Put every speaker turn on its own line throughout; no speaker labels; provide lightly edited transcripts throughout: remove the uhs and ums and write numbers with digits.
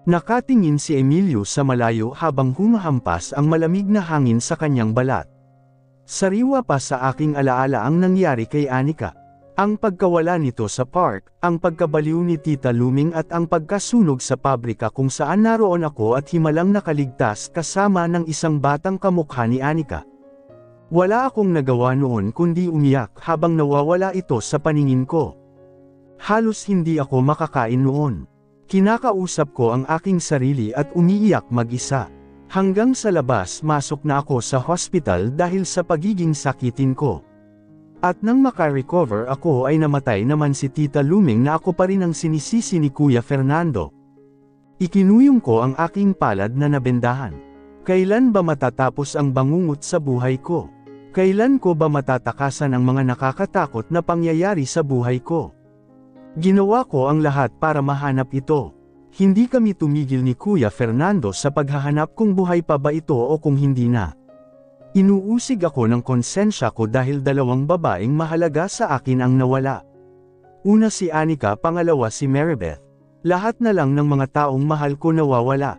Nakatingin si Emilio sa malayo habang humahampas ang malamig na hangin sa kanyang balat. Sariwa pa sa aking alaala ang nangyari kay Anika. Ang pagkawala nito sa park, ang pagkabaliw ni Tita Luming at ang pagkasunog sa pabrika kung saan naroon ako at himalang nakaligtas kasama ng isang batang kamukha ni Anika. Wala akong nagawa noon kundi umiyak habang nawawala ito sa paningin ko. Halos hindi ako makakain noon. Kinakausap ko ang aking sarili at umiiyak mag-isa. Hanggang sa labas masok na ako sa hospital dahil sa pagiging sakitin ko. At nang makarecover ako ay namatay naman si Tita Luming na ako pa rin ang sinisisi ni Kuya Fernando. Ikinuyong ko ang aking palad na nabendahan. Kailan ba matatapos ang bangungot sa buhay ko? Kailan ko ba matatakasan ang mga nakakatakot na pangyayari sa buhay ko? Ginawa ko ang lahat para mahanap ito. Hindi kami tumigil ni Kuya Fernando sa paghahanap kung buhay pa ba ito o kung hindi na. Inuusig ako ng konsensya ko dahil dalawang babaeng mahalaga sa akin ang nawala. Una si Anika, pangalawa si Maribeth. Lahat na lang ng mga taong mahal ko nawawala.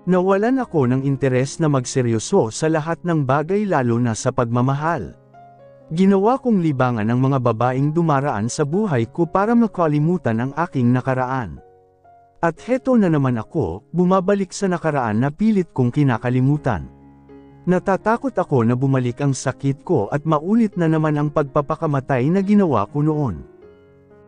Nawalan ako ng interes na magseryoso sa lahat ng bagay lalo na sa pagmamahal. Ginawa kong libangan ang mga babaeng dumaraan sa buhay ko para makalimutan ang aking nakaraan. At heto na naman ako, bumabalik sa nakaraan na pilit kong kinakalimutan. Natatakot ako na bumalik ang sakit ko at maulit na naman ang pagpapakamatay na ginawa ko noon.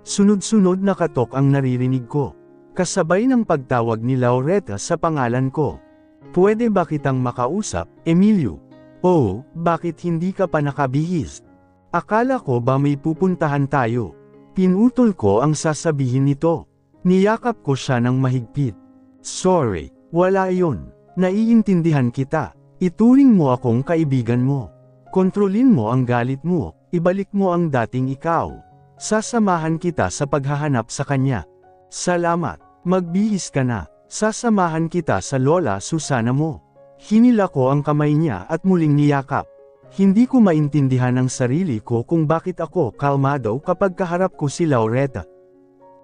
Sunod-sunod na katok ang naririnig ko. Kasabay ng pagtawag ni Laureta sa pangalan ko. Pwede ba kitang makausap, Emilio? Oh, bakit hindi ka pa nakabihis? Akala ko ba may pupuntahan tayo? Pinutol ko ang sasabihin nito. Niyakap ko siya ng mahigpit. Sorry, wala yun. Naiintindihan kita. Ituring mo akong kaibigan mo. Kontrolin mo ang galit mo, ibalik mo ang dating ikaw. Sasamahan kita sa paghahanap sa kanya. Salamat, magbihis ka na. Sasamahan kita sa Lola Susana mo. Hinila ko ang kamay niya at muling niyakap. Hindi ko maintindihan ang sarili ko kung bakit ako kalmado kapag kaharap ko si Laureta.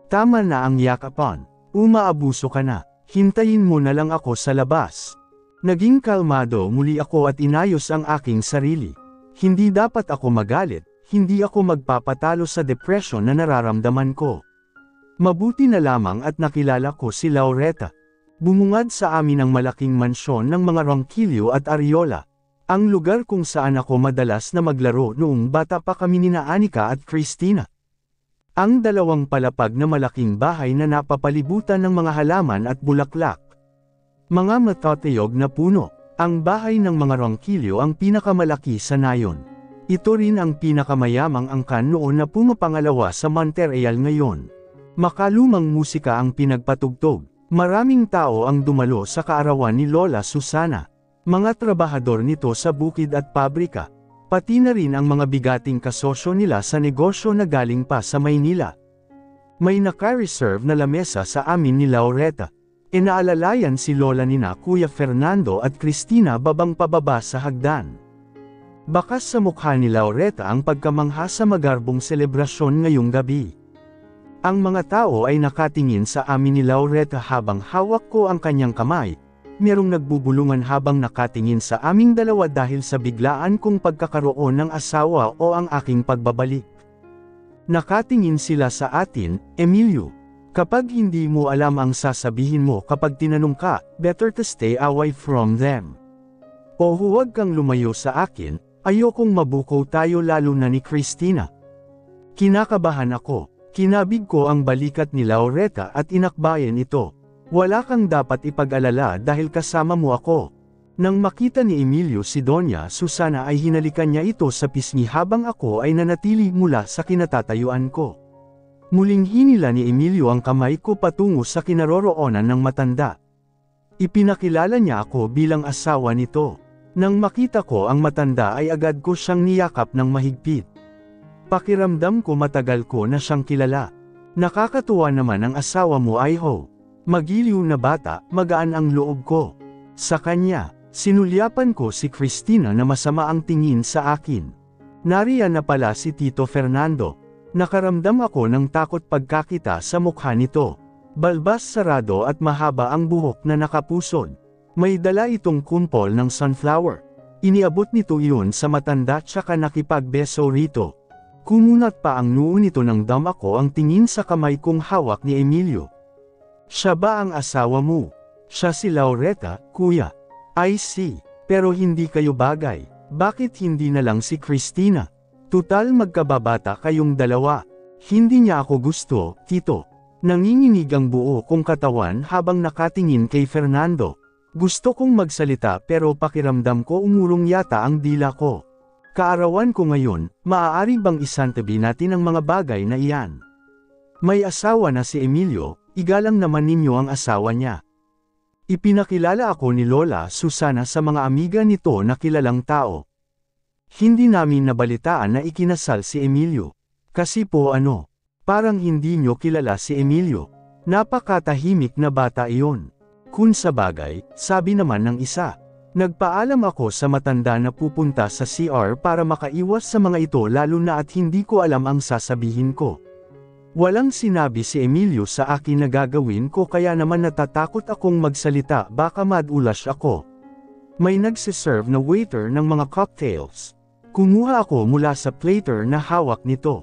Tama na ang yakapan. Umaabuso ka na. Hintayin mo na lang ako sa labas. Naging kalmado muli ako at inayos ang aking sarili. Hindi dapat ako magalit, hindi ako magpapatalo sa depression na nararamdaman ko. Mabuti na lamang at nakilala ko si Laureta. Bumungad sa amin ang malaking mansyon ng mga Ronquillo at Ariola. Ang lugar kung saan ako madalas na maglaro noong bata pa kami ni Anika at Christina. Ang dalawang palapag na malaking bahay na napapalibutan ng mga halaman at bulaklak. Mga matatayog na puno, ang bahay ng mga Ronquillo ang pinakamalaki sa nayon. Ito rin ang pinakamayamang angkan noon na pumapangalawa sa Monterreal ngayon. Makalumang musika ang pinagpatugtog. Maraming tao ang dumalo sa kaarawan ni Lola Susana. Mga trabahador nito sa bukid at pabrika. Pati na rin ang mga bigating kasosyo nila sa negosyo na galing pa sa Maynila. May naka-reserve na lamesa sa amin ni Laureta. Inaalalayan si Lola nina Kuya Fernando at Christina babang pababa sa hagdan. Bakas sa mukha ni Laureta ang pagkamangha sa magarbong selebrasyon ngayong gabi. Ang mga tao ay nakatingin sa amin ni Laureta habang hawak ko ang kanyang kamay. Merong nagbubulungan habang nakatingin sa aming dalawa dahil sa biglaan kong pagkakaroon ng asawa o ang aking pagbabalik. Nakatingin sila sa atin, Emilio. Kapag hindi mo alam ang sasabihin mo kapag tinanong ka, better to stay away from them. O huwag kang lumayo sa akin, ayokong mabuko tayo lalo na ni Christina. Kinakabahan ako, kinabig ko ang balikat ni Laureta at inakbayan ito. Wala kang dapat ipag-alala dahil kasama mo ako. Nang makita ni Emilio si Doña Susana ay hinalikan niya ito sa pisngi habang ako ay nanatili mula sa kinatatayuan ko. Muling hinila ni Emilio ang kamay ko patungo sa kinaroroonan ng matanda. Ipinakilala niya ako bilang asawa nito. Nang makita ko ang matanda ay agad ko siyang niyakap ng mahigpit. Pakiramdam ko matagal ko na siyang kilala. Nakakatuwa naman ang asawa mo ay ho. Magiliw na bata, magaan ang loob ko. Sa kanya, sinulyapan ko si Christina na masama ang tingin sa akin. Nariyan na pala si Tito Fernando. Nakaramdam ako ng takot pagkakita sa mukha nito. Balbas sarado at mahaba ang buhok na nakapusod. May dala itong kumpol ng sunflower. Iniabot nito iyon sa matanda tsaka nakipagbeso rito. Kumunat pa ang noo nito nang dama ko ang tingin sa kamay kong hawak ni Emilio. Siya ba ang asawa mo? Siya si Laureta, kuya. I see. Pero hindi kayo bagay. Bakit hindi na lang si Christina? Tutal magkababata kayong dalawa. Hindi niya ako gusto, tito. Nanginginig ang buo kong katawan habang nakatingin kay Fernando. Gusto kong magsalita pero pakiramdam ko umurong yata ang dila ko. Kaarawan ko ngayon, maaari bang isantabi natin ang mga bagay na iyan? May asawa na si Emilio, igalang naman ninyo ang asawa niya. Ipinakilala ako ni Lola Susana sa mga amiga nito na kilalang tao. Hindi namin nabalitaan na ikinasal si Emilio. Kasi po parang hindi nyo kilala si Emilio. Napakatahimik na bata iyon. Kung sabagay, sabi naman ng isa. Nagpaalam ako sa matanda na pupunta sa CR para makaiwas sa mga ito lalo na at hindi ko alam ang sasabihin ko. Walang sinabi si Emilio sa akin na gagawin ko kaya naman natatakot akong magsalita baka madulas ako. May nagsiserve na waiter ng mga cocktails. Kumuha ako mula sa platter na hawak nito.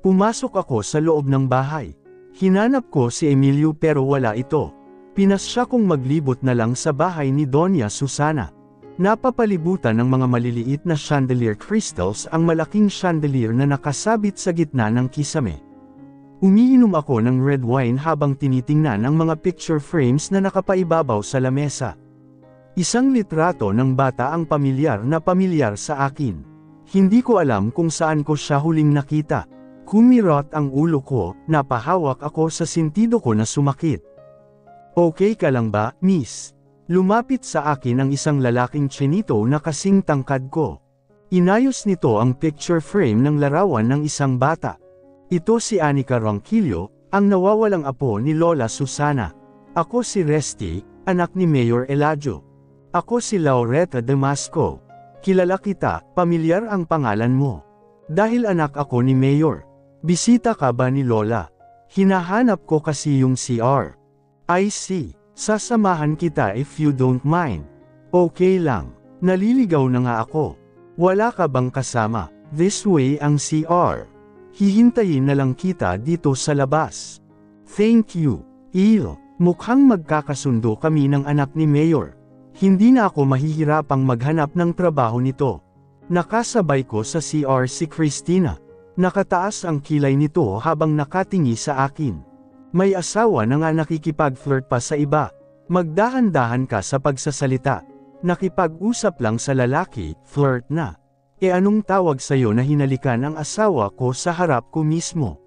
Pumasok ako sa loob ng bahay. Hinanap ko si Emilio pero wala ito. Pinasya kong maglibot na lang sa bahay ni Doña Susana. Napapalibutan ng mga maliliit na chandelier crystals ang malaking chandelier na nakasabit sa gitna ng kisame. Umiinom ako ng red wine habang tinitingnan ang mga picture frames na nakapaibabaw sa lamesa. Isang litrato ng bata ang pamilyar sa akin. Hindi ko alam kung saan ko siya huling nakita. Kumirot ang ulo ko, napahawak ako sa sentido ko na sumakit. Okay ka lang ba, miss? Lumapit sa akin ang isang lalaking tsinito na kasing tangkad ko. Inayos nito ang picture frame ng larawan ng isang bata. Ito si Anika Ronquillo, ang nawawalang apo ni Lola Susana. Ako si Resty, anak ni Mayor Eladio. Ako si Laureta Damasco. Kilala kita, pamilyar ang pangalan mo. Dahil anak ako ni Mayor. Bisita ka ba ni Lola? Hinahanap ko kasi yung CR. I see. Sasamahan kita if you don't mind. Okay lang. Naliligaw na nga ako. Wala ka bang kasama? This way ang CR. Hihintayin na lang kita dito sa labas. Thank you. Mukhang magkakasundo kami ng anak ni Mayor. Hindi na ako mahihirapang maghanap ng trabaho nito. Nakasabay ko sa CR si Christina. Nakataas ang kilay nito habang nakatingi sa akin. May asawa na nga nakikipag-flirt pa sa iba. Magdahan-dahan ka sa pagsasalita. Nakipag-usap lang sa lalaki, flirt na. Anong tawag sa'yo na hinalikan ang asawa ko sa harap ko mismo?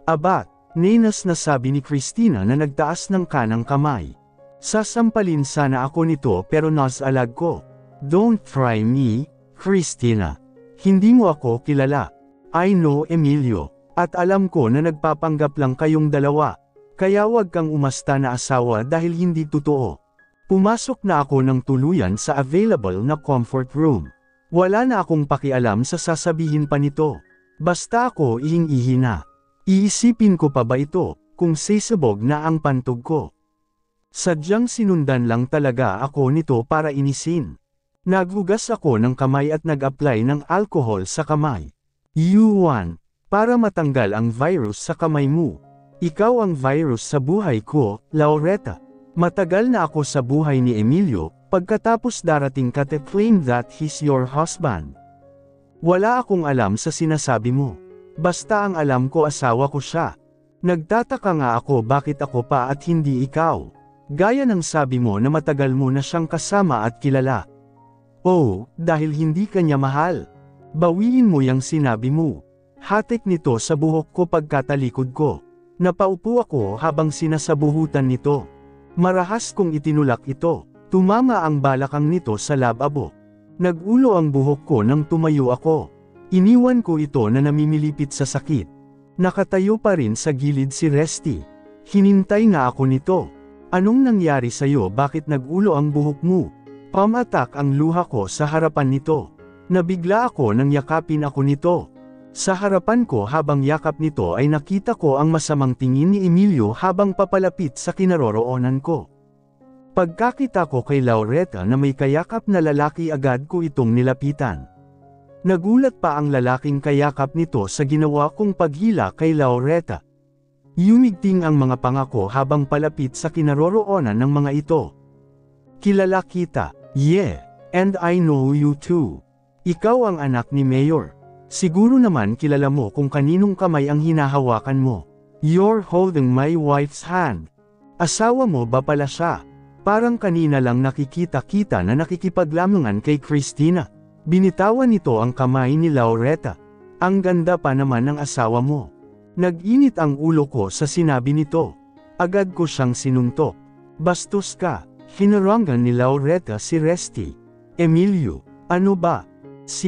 Abat, nenas na sabi ni Christina na nagtaas ng kanang kamay. Sasampalin sana ako nito pero nasalag ko. Don't try me, Christina. Hindi mo ako kilala. I know Emilio. At alam ko na nagpapanggap lang kayong dalawa. Kaya wag kang umasta na asawa dahil hindi totoo. Pumasok na ako ng tuluyan sa available na comfort room. Wala na akong pakialam sa sasabihin pa nito. Basta ako ihing-ihi na. Iisipin ko pa ba ito, kung sisabog na ang pantog ko? Sadyang sinundan lang talaga ako nito para inisin. Naghugas ako ng kamay at nag-apply ng alcohol sa kamay. You para matanggal ang virus sa kamay mo. Ikaw ang virus sa buhay ko, Laureta. Matagal na ako sa buhay ni Emilio, pagkatapos darating ka to claim that he's your husband. Wala akong alam sa sinasabi mo. Basta ang alam ko asawa ko siya. Nagtataka nga ako bakit ako pa at hindi ikaw. Gaya ng sabi mo na matagal mo na siyang kasama at kilala. Oh, dahil hindi ka niya mahal. Bawiin mo yang sinabi mo. Hatik nito sa buhok ko pagkatalikod ko. Napaupo ako habang sinasabuhutan nito. Marahas kong itinulak ito. Tumama ang balakang nito sa lababo. Nagulo ang buhok ko nang tumayo ako. Iniwan ko ito na namimilipit sa sakit. Nakatayo pa rin sa gilid si Resty. Hinintay nga ako nito. Anong nangyari sa'yo, bakit nagulo ang buhok mo? Pamatak ang luha ko sa harapan nito. Nabigla ako nang yakapin ako nito. Sa harapan ko habang yakap nito ay nakita ko ang masamang tingin ni Emilio habang papalapit sa kinaroroonan ko. Pagkakita ko kay Laureta na may kayakap na lalaki agad ko itong nilapitan. Nagulat pa ang lalaking kayakap nito sa ginawa kong paghila kay Laureta. Yumigting ang mga panga ko habang palapit sa kinaroroonan ng mga ito. Kilala kita, yeah, and I know you too. Ikaw ang anak ni Mayor. Siguro naman kilala mo kung kaninong kamay ang hinahawakan mo. You're holding my wife's hand. Asawa mo ba pala siya? Parang kanina lang nakikita-kita na nakikipaglamangan kay Christina. Binitawan nito ang kamay ni Laureta. Ang ganda pa naman ng asawa mo. Nag-init ang ulo ko sa sinabi nito. Agad ko siyang sinuntok. Bastos ka. Hinarangan ni Laureta si Resty. Emilio, ano ba?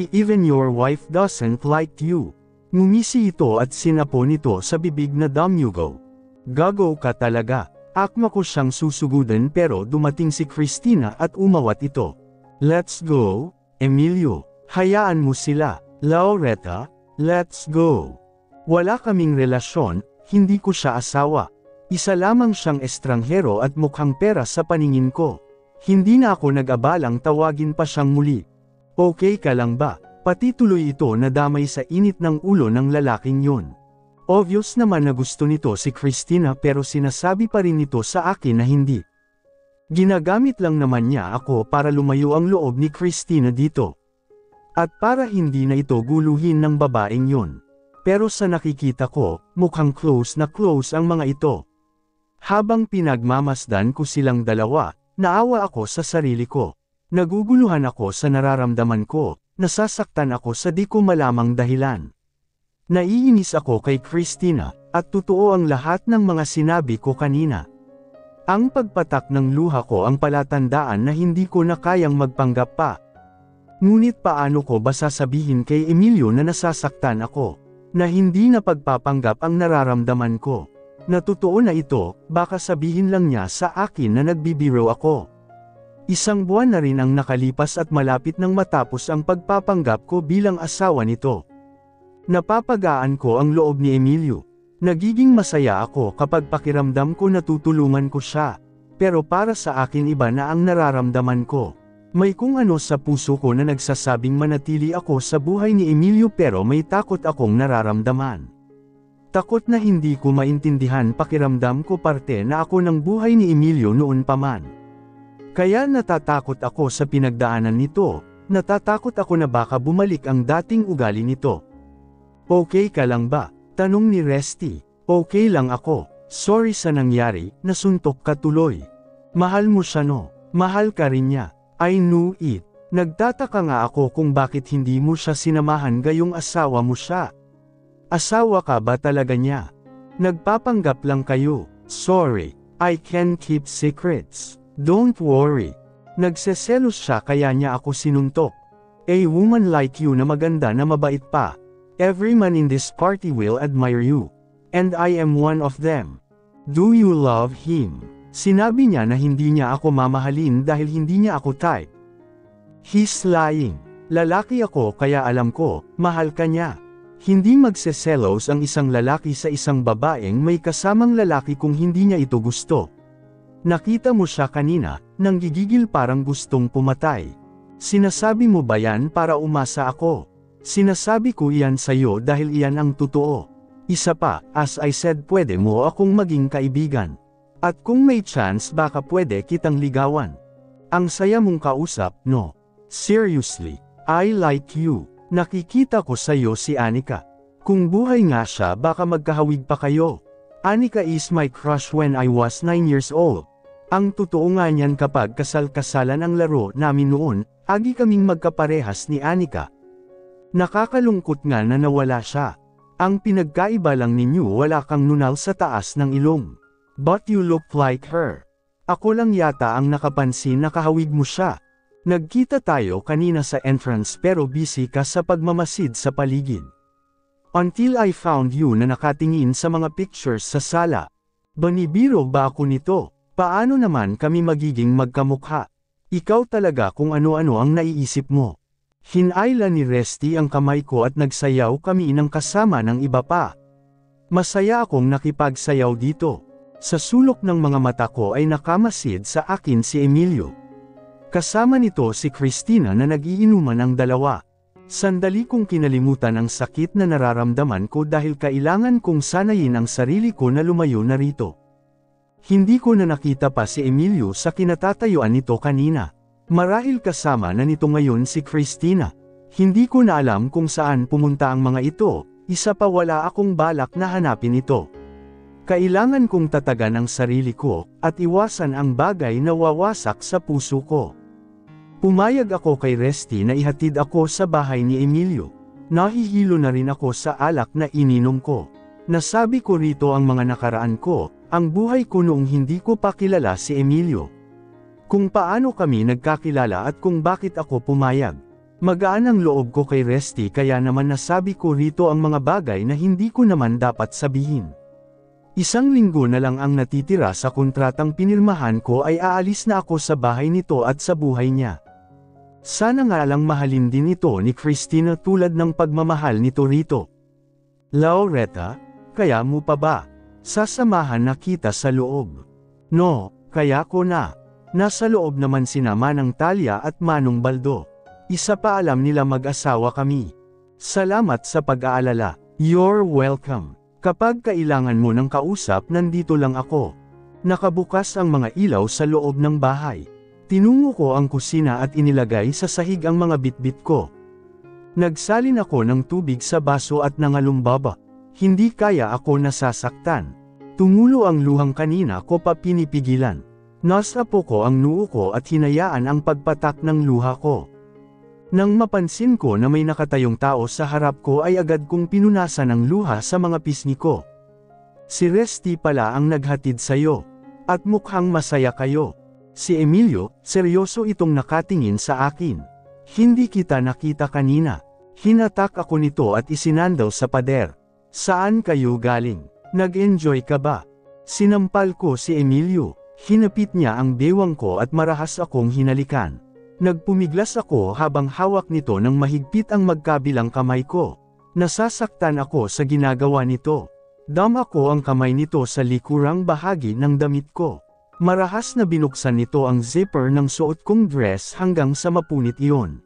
Even your wife doesn't like you. Ngumisi ito at sinapo nito sa bibig na damyugo. Gago ka talaga. Akma ko siyang susugudan pero dumating si Christina at umawat ito. Let's go, Emilio. Hayaan mo sila. Laureta, let's go. Wala kaming relasyon, hindi ko siya asawa. Isa lamang siyang estranghero at mukhang pera sa paningin ko. Hindi na ako nag-abalang tawagin pa siyang muli. Okay ka lang ba? Pati tuloy ito na damay sa init ng ulo ng lalaking yun. Obvious naman na gusto nito si Christina pero sinasabi pa rin nito sa akin na hindi. Ginagamit lang naman niya ako para lumayo ang loob ni Christina dito. At para hindi na ito guluhin ng babaeng yun. Pero sa nakikita ko, mukhang close na close ang mga ito. Habang pinagmamasdan ko silang dalawa, naawa ako sa sarili ko. Naguguluhan ako sa nararamdaman ko, nasasaktan ako sa di ko malamang dahilan. Naiinis ako kay Christina, at totoo ang lahat ng mga sinabi ko kanina. Ang pagpatak ng luha ko ang palatandaan na hindi ko na kayang magpanggap pa. Ngunit paano ko ba sasabihin kay Emilio na nasasaktan ako? Na hindi na pagpapanggap ang nararamdaman ko. Na totoo na ito, baka sabihin lang niya sa akin na nagbibiro ako. Isang buwan na rin ang nakalipas at malapit nang matapos ang pagpapanggap ko bilang asawa nito. Napapagaan ko ang loob ni Emilio. Nagiging masaya ako kapag pakiramdam ko natutulungan ko siya. Pero para sa akin iba na ang nararamdaman ko. May kung ano sa puso ko na nagsasabing manatili ako sa buhay ni Emilio pero may takot akong nararamdaman. Takot na hindi ko maintindihan pakiramdam ko parte na ako ng buhay ni Emilio noon pa man. Kaya natatakot ako sa pinagdaanan nito, natatakot ako na baka bumalik ang dating ugali nito. Okay ka lang ba? Tanong ni Resty. Okay lang ako. Sorry sa nangyari, nasuntok ka tuloy. Mahal mo siya no? Mahal ka rin niya. I knew it. Nagtataka nga ako kung bakit hindi mo siya sinamahan gayong asawa mo siya. Asawa ka ba talaga niya? Nagpapanggap lang kayo. Sorry, I can keep secrets. Don't worry. Nagseselos siya kaya niya ako sinuntok. A woman like you na maganda na mabait pa. Every man in this party will admire you. And I am one of them. Do you love him? Sinabi niya na hindi niya ako mamahalin dahil hindi niya ako type. He's lying. Lalaki ako kaya alam ko, mahal ka niya. Hindi magseselos ang isang lalaki sa isang babaeng may kasamang lalaki kung hindi niya ito gusto. Nakita mo siya kanina, nang gigigil parang gustong pumatay. Sinasabi mo ba yan para umasa ako? Sinasabi ko iyan sa'yo dahil iyan ang totoo. Isa pa, as I said pwede mo akong maging kaibigan. At kung may chance baka pwede kitang ligawan. Ang saya mong kausap, no? Seriously, I like you. Nakikita ko sa'yo si Anika. Kung buhay nga siya baka magkahawig pa kayo. Anika is my crush when I was 9 years old. Ang totoo nga niyan kapag kasal-kasalan ang laro namin noon, agi kaming magkaparehas ni Anika. Nakakalungkot nga na nawala siya. Ang pinagkaiba lang ninyo wala kang nunal sa taas ng ilong. But you look like her. Ako lang yata ang nakapansin na kahawig mo siya. Nagkita tayo kanina sa entrance pero busy ka sa pagmamasid sa paligid. Until I found you na nakatingin sa mga pictures sa sala. Banibiro ba ako nito? Paano naman kami magiging magkamukha? Ikaw talaga kung ano-ano ang naiisip mo. Hinayla ni Resty ang kamay ko at nagsayaw kami ng kasama ng iba pa. Masaya akong nakipagsayaw dito. Sa sulok ng mga mata ko ay nakamasid sa akin si Emilio. Kasama nito si Christina na nagiinuman ang dalawa. Sandali kong kinalimutan ang sakit na nararamdaman ko dahil kailangan kong sanayin ang sarili ko na lumayo na rito. Hindi ko na nakita pa si Emilio sa kinatatayuan nito kanina. Marahil kasama na nito ngayon si Christina. Hindi ko na alam kung saan pumunta ang mga ito, isa pa wala akong balak na hanapin ito. Kailangan kong tatagan ang sarili ko, at iwasan ang bagay na wawasak sa puso ko. Pumayag ako kay Resty na ihatid ako sa bahay ni Emilio. Nahihilo na rin ako sa alak na ininom ko. Nasabi ko rito ang mga nakaraan ko, ang buhay ko noong hindi ko pa kilala si Emilio. Kung paano kami nagkakilala at kung bakit ako pumayag. Magaan ang loob ko kay Resty kaya naman nasabi ko rito ang mga bagay na hindi ko naman dapat sabihin. Isang linggo na lang ang natitira sa kontratang pinirmahan ko ay aalis na ako sa bahay nito at sa buhay niya. Sana nga lang mahalin din ito ni Christina tulad ng pagmamahal nito rito. Laureta, kaya mo pa ba? Sasamahan na kita sa loob. No, kaya ko na. Nasa loob naman sina Manang Talia at Manong Baldo. Isa pa alam nila mag-asawa kami. Salamat sa pag-aalala. You're welcome. Kapag kailangan mo ng kausap nandito lang ako. Nakabukas ang mga ilaw sa loob ng bahay. Tinungo ko ang kusina at inilagay sa sahig ang mga bitbit ko. Nagsalin ako ng tubig sa baso at nangalumbaba. Hindi kaya ako nasasaktan. Tumulo ang luhang kanina ko pa pinipigilan. Nasapo ko ang noo ko at hinayaan ang pagpatak ng luha ko. Nang mapansin ko na may nakatayong tao sa harap ko ay agad kong pinunasan ang luha sa mga pisngi ko. Si Resty pala ang naghatid sa'yo. At mukhang masaya kayo. Si Emilio, seryoso itong nakatingin sa akin. Hindi kita nakita kanina. Hinatak ako nito at isinandaw sa pader. Saan kayo galing? Nag-enjoy ka ba? Sinampal ko si Emilio. Hinapit niya ang bewang ko at marahas akong hinalikan. Nagpumiglas ako habang hawak nito ng mahigpit ang magkabilang kamay ko. Nasasaktan ako sa ginagawa nito. Dama ko ang kamay nito sa likurang bahagi ng damit ko. Marahas na binuksan nito ang zipper ng suot kong dress hanggang sa mapunit iyon.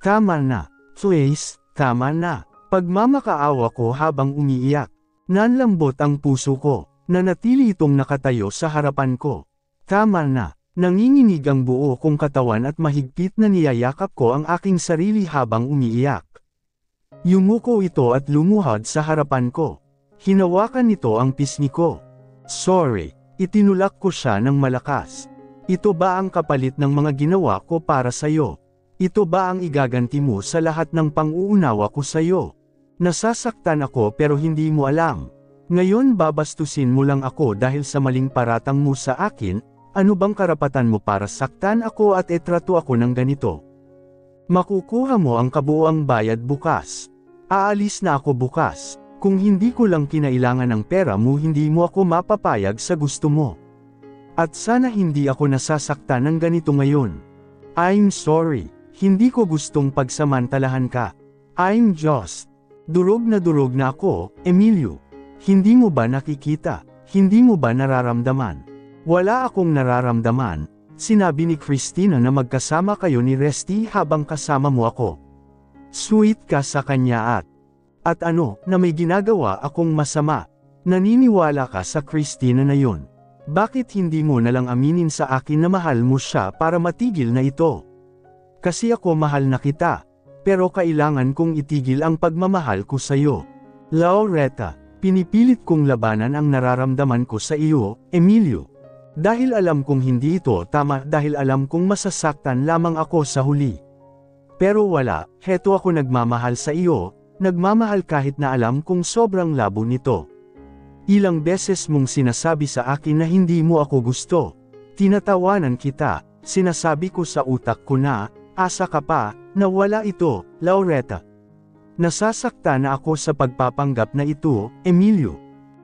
Tama na. Please, tama na. Pagmamakaawa ko habang umiiyak. Nanlambot ang puso ko. Nanatili itong nakatayo sa harapan ko. Tama na. Nanginginig ang buo kong katawan at mahigpit na niyayakap ko ang aking sarili habang umiiyak. Yumuko ito at lumuhod sa harapan ko. Hinawakan nito ang pisngi ko. Sorry. Itinulak ko siya ng malakas. Ito ba ang kapalit ng mga ginawa ko para sa'yo? Ito ba ang igaganti mo sa lahat ng pang-uunawa ko sa'yo? Nasasaktan ako pero hindi mo alam. Ngayon babastusin mo lang ako dahil sa maling paratang mo sa akin, ano bang karapatan mo para saktan ako at etrato ako ng ganito? Makukuha mo ang kabuuang bayad bukas. Aalis na ako bukas. Kung hindi ko lang kinailangan ng pera mo hindi mo ako mapapayag sa gusto mo. At sana hindi ako nasasaktan ng ganito ngayon. I'm sorry. Hindi ko gustong pagsamantalahan ka. I'm just. Durog na ako, Emilio. Hindi mo ba nakikita? Hindi mo ba nararamdaman? Wala akong nararamdaman, sinabi ni Christina na magkasama kayo ni Resty habang kasama mo ako. Sweet ka sa kanya at ano, na may ginagawa akong masama. Naniniwala ka sa Christina na yun. Bakit hindi mo nalang aminin sa akin na mahal mo siya para matigil na ito? Kasi ako mahal na kita, pero kailangan kong itigil ang pagmamahal ko sa'yo. Laureta. Pinipilit kong labanan ang nararamdaman ko sa iyo, Emilio. Dahil alam kong hindi ito tama dahil alam kong masasaktan lamang ako sa huli. Pero wala, heto ako nagmamahal sa iyo, nagmamahal kahit na alam kong sobrang labo nito. Ilang beses mong sinasabi sa akin na hindi mo ako gusto. Tinatawanan kita, sinasabi ko sa utak ko na, asa ka pa, na wala ito, Laureta. Nasasaktan na ako sa pagpapanggap na ito, Emilio.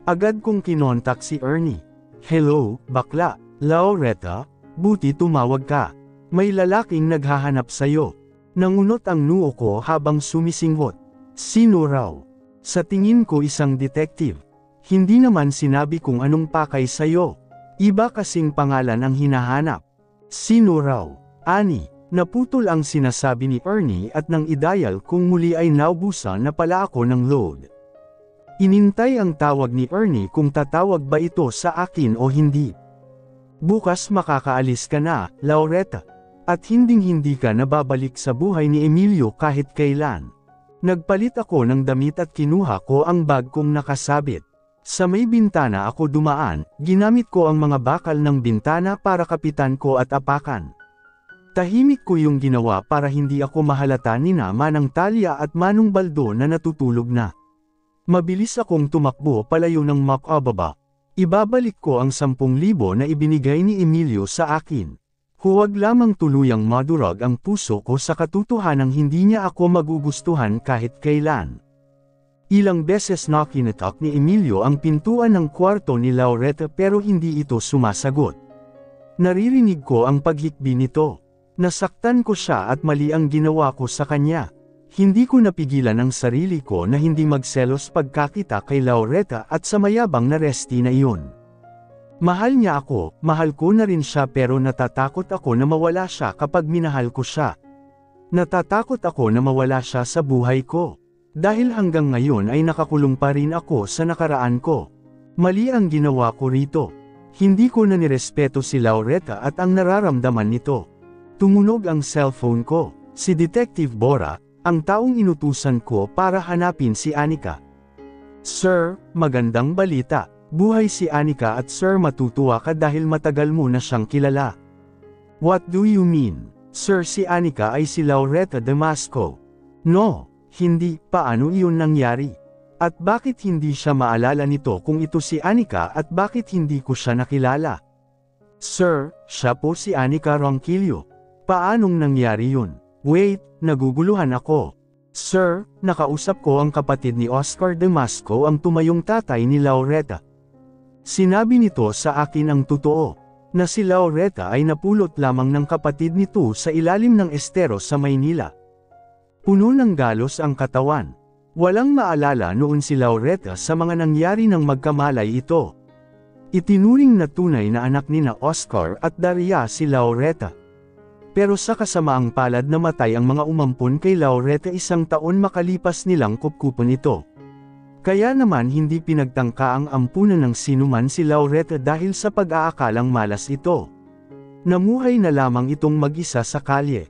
Agad kong kinontak si Ernie. Hello, bakla, Laureta, buti tumawag ka. May lalaking naghahanap sa'yo. Nangunot ang noo ko habang sumisinghot. Sino raw? Sa tingin ko isang detective. Hindi naman sinabi kung anong pakay sa'yo. Iba kasing pangalan ang hinahanap. Sino raw? Ani, naputol ang sinasabi ni Ernie at nang i-dial kung muli ay naubusan na pala ako ng load. Inintay ang tawag ni Ernie kung tatawag ba ito sa akin o hindi. Bukas makakaalis ka na, Laureta. At hinding-hindi ka nababalik sa buhay ni Emilio kahit kailan. Nagpalit ako ng damit at kinuha ko ang bag kong nakasabit. Sa may bintana ako dumaan, ginamit ko ang mga bakal ng bintana para kapitan ko at apakan. Tahimik ko yung ginawa para hindi ako mahalata ni Manang Talia at Manong Baldo na natutulog na. Mabilis akong tumakbo palayo ng makababa. Ibabalik ko ang 10,000 na ibinigay ni Emilio sa akin. Huwag lamang tuluyang madurog ang puso ko sa katotohanang hindi niya ako magugustuhan kahit kailan. Ilang beses na kinatok ni Emilio ang pintuan ng kwarto ni Laureta pero hindi ito sumasagot. Naririnig ko ang paghikbi nito. Nasaktan ko siya at mali ang ginawa ko sa kanya. Hindi ko napigilan ang sarili ko na hindi magselos pagkakita kay Laureta at sa mayabang na resti na iyon. Mahal niya ako, mahal ko na rin siya pero natatakot ako na mawala siya kapag minahal ko siya. Natatakot ako na mawala siya sa buhay ko. Dahil hanggang ngayon ay nakakulong pa rin ako sa nakaraan ko. Mali ang ginawa ko rito. Hindi ko na nirespeto si Laureta at ang nararamdaman nito. Tumunog ang cellphone ko. Si Detective Bora, ang taong inutusan ko para hanapin si Anika. Sir, magandang balita. Buhay si Anika at sir matutuwa ka dahil matagal mo na siyang kilala. What do you mean? Sir, si Anika ay si Laureta Damasco. No, hindi, paano iyon nangyari? At bakit hindi siya maalala nito kung ito si Anika at bakit hindi ko siya nakilala? Sir, siya po si Anika Ronquillo. Paanong nangyari yun? Wait, naguguluhan ako. Sir, nakausap ko ang kapatid ni Oscar Damasco ang tumayong tatay ni Laureta. Sinabi nito sa akin ang totoo, na si Laureta ay napulot lamang ng kapatid nito sa ilalim ng estero sa Maynila. Puno ng galos ang katawan. Walang maalala noon si Laureta sa mga nangyari ng magkamalay ito. Itinuring na tunay na anak ni Oscar at Daria si Laureta. Pero sa kasamaang palad namatay ang mga umampon kay Laureta 1 taon makalipas nilang kupkupon ito. Kaya naman hindi pinagtangka ang ampunan ng sinuman si Laureta dahil sa pag-aakalang malas ito. Namuhay na lamang itong mag-isa sa kalye.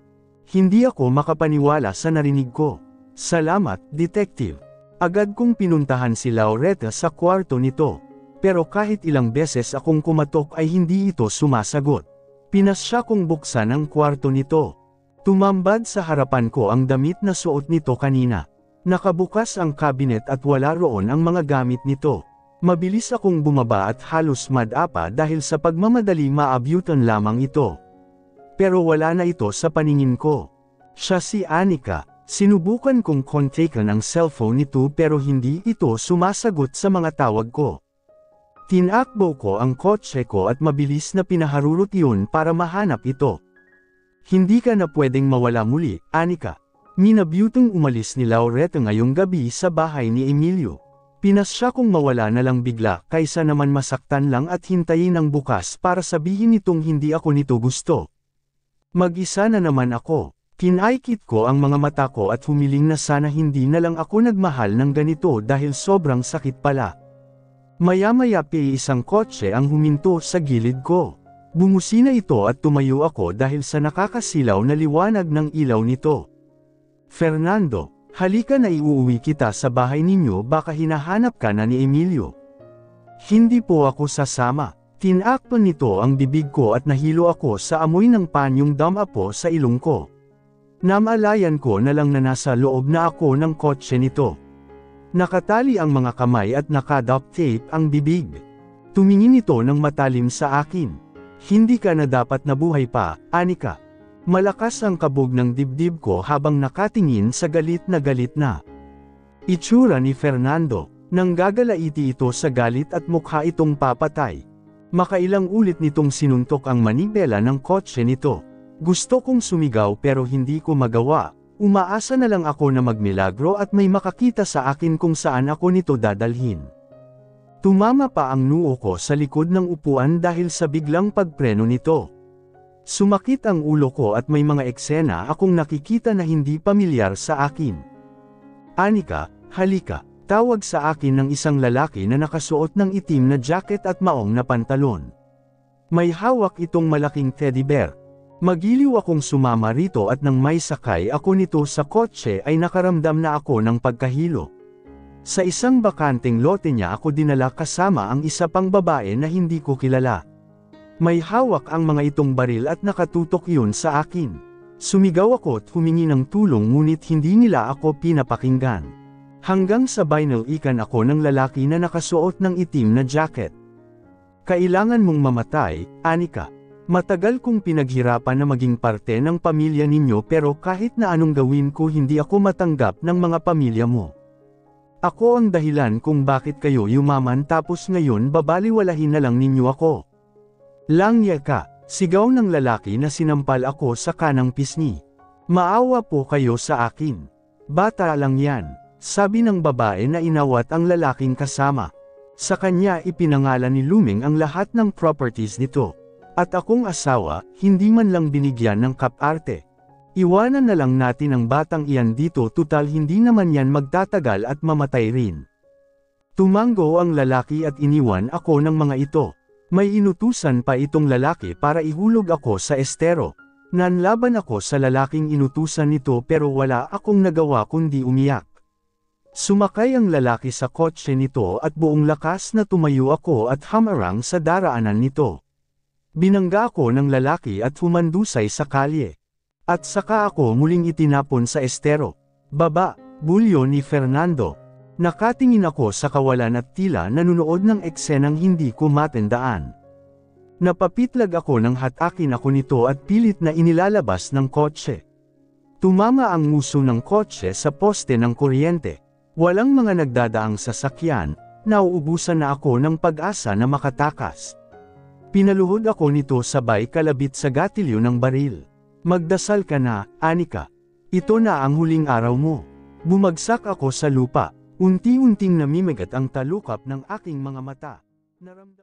Hindi ako makapaniwala sa narinig ko. Salamat, Detective. Agad kong pinuntahan si Laureta sa kwarto nito. Pero kahit ilang beses akong kumatok ay hindi ito sumasagot. Pinasya kong buksan ang kwarto nito. Tumambad sa harapan ko ang damit na suot nito kanina. Nakabukas ang kabinet at wala roon ang mga gamit nito. Mabilis akong bumaba at halos madapa dahil sa pagmamadali maabyutan lamang ito. Pero wala na ito sa paningin ko. Siya si Anika. Sinubukan kong kontakan ang cellphone nito pero hindi ito sumasagot sa mga tawag ko. Tinakbo ko ang kotse ko at mabilis na pinaharurot yun para mahanap ito. Hindi ka na pwedeng mawala muli, Anika. Minabyutong umalis ni Laureta ngayong gabi sa bahay ni Emilio. Pinasya kong mawala na lang bigla kaysa naman masaktan lang at hintayin ang bukas para sabihin nitong hindi ako nito gusto. Mag-isa na naman ako. Kinaikit ko ang mga mata ko at humiling na sana hindi na lang ako nagmahal ng ganito dahil sobrang sakit pala. Maya-maya isang kotse ang huminto sa gilid ko. Bumusina ito at tumayo ako dahil sa nakakasilaw na liwanag ng ilaw nito. Fernando, halika na iuuwi kita sa bahay ninyo baka hinahanap ka na ni Emilio. Hindi po ako sasama. Tinakpan nito ang bibig ko at nahilo ako sa amoy ng panyong damapo sa ilong ko. Namalayan ko na lang na nasa loob na ako ng kotse nito. Nakatali ang mga kamay at naka-duct tape ang bibig. Tumingin ito ng matalim sa akin. Hindi ka na dapat nabuhay pa, Anika. Malakas ang kabog ng dibdib ko habang nakatingin sa galit na. Itsura ni Fernando, nanggagalaiti ito sa galit at mukha itong papatay. Makailang ulit nitong sinuntok ang manibela ng kotse nito. Gusto kong sumigaw pero hindi ko magawa. Umaasa na lang ako na magmilagro at may makakita sa akin kung saan ako nito dadalhin. Tumama pa ang noo ko sa likod ng upuan dahil sa biglang pagpreno nito. Sumakit ang ulo ko at may mga eksena akong nakikita na hindi pamilyar sa akin. "Anika, halika," tawag sa akin ng isang lalaki na nakasuot ng itim na jacket at maong na pantalon. May hawak itong malaking teddy bear. Magiliw akong sumama rito at nang may sakay ako nito sa kotse ay nakaramdam na ako ng pagkahilo. Sa isang bakanteng lote niya ako dinala kasama ang isa pang babae na hindi ko kilala. May hawak ang mga itong baril at nakatutok yun sa akin. Sumigaw ako at humingi ng tulong ngunit hindi nila ako pinapakinggan. Hanggang sa binalikan ako ng lalaki na nakasuot ng itim na jacket. "Kailangan mong mamatay, Anika. Matagal kong pinaghirapan na maging parte ng pamilya ninyo pero kahit na anong gawin ko hindi ako matanggap ng mga pamilya mo. Ako ang dahilan kung bakit kayo yumaman tapos ngayon babaliwalahin na lang ninyo ako." "Langya ka," sigaw ng lalaki na sinampal ako sa kanang pisngi. "Maawa po kayo sa akin. Bata lang yan," sabi ng babae na inawat ang lalaking kasama. Sa kanya ipinangalan ni Luming ang lahat ng properties nito. At akong asawa, hindi man lang binigyan ng kaparte. "Iwanan na lang natin ang batang iyan dito tutal hindi naman yan magtatagal at mamatay rin." Tumango ang lalaki at iniwan ako ng mga ito. May inutusan pa itong lalaki para ihulog ako sa estero. Nanlaban ako sa lalaking inutusan nito pero wala akong nagawa kundi umiyak. Sumakay ang lalaki sa kotse nito at buong lakas na tumayo ako at hamarang sa daraanan nito. Binangga ako ng lalaki at humandusay sa kalye. At saka ako muling itinapon sa estero. Baba, bulyo ni Fernando. Nakatingin ako sa kawalan at tila nanunood ng eksenang hindi ko matandaan. Napapitlag ako ng hatakin ako nito at pilit na inilalabas ng kotse. Tumama ang nguso ng kotse sa poste ng kuryente. Walang mga nagdadaang sasakyan, nauubusan na ako ng pag-asa na makatakas. Pinaluhod ako nito sabay kalabit sa gatilyo ng baril. "Magdasal ka na, Anika. Ito na ang huling araw mo." Bumagsak ako sa lupa. Unti-unting namimigat ang talukap ng aking mga mata. Naramdam